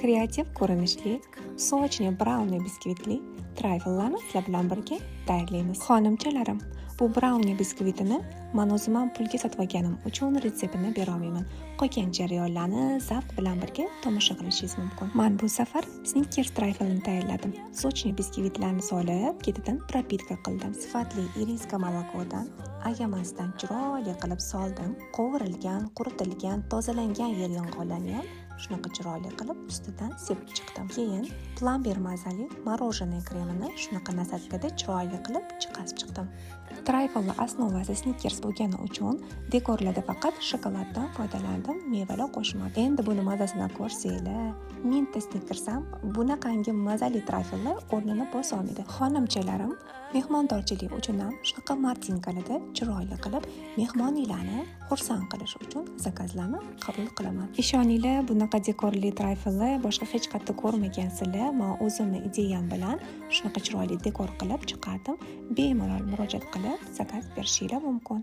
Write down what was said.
kreativ ko'rinishli, sochli brauni biskvitli trayfellarni sizlar bilan birga tayyorlaymiz. Xonimchalarim, bu brauni biskvitini men o'zim pulga sotib olganim uchun retseptini bera olmayman. Qolgan jarayonlarni zavq bilan birga tomosha qilishingiz mumkin. Men bu safar Snickers trayfelini tayyorladim. Sochli biskvitlarni solib, ketidan propitka qildim. Sifatli iriska molokkodan ayamasdan chiroyli qilib soldim. Qovurilgan, quritilgan, tozalangan yer yong'oqlarni ham shunaqa chiroyli qilib ustidan sepib chiqdim. Keyin plomber mazali morоженое kremini shunaqa nasatkada chiroyli qilib chiqazib chiqdim. Trayfelning asnovasi Snickers bo'lgani uchun dekorlarda faqat shokoladdan foydalandim, mevalar qo'shmadim. Endi buni mazasidan ko'rsanglar, minta Snickers ham bunaqangi mazali trayfellar o'rnini bosa olmaydi. Xonimchalarim, mehmondorchilik uchun ham shunaqa martinkalarda chiroyli qilib mehmonlarni xursand qilish uchun zakazlarni qabul qilaman. Ishoninglar, bunaqa dekorli trayfellar boshqa hech qayerda ko'rmagansizlar. Men o'zimning ideyam bilan shunaqa chiroyli dekor qilib chiqardim. Bemalol murojaat qilib zakaz berishingiz mumkin.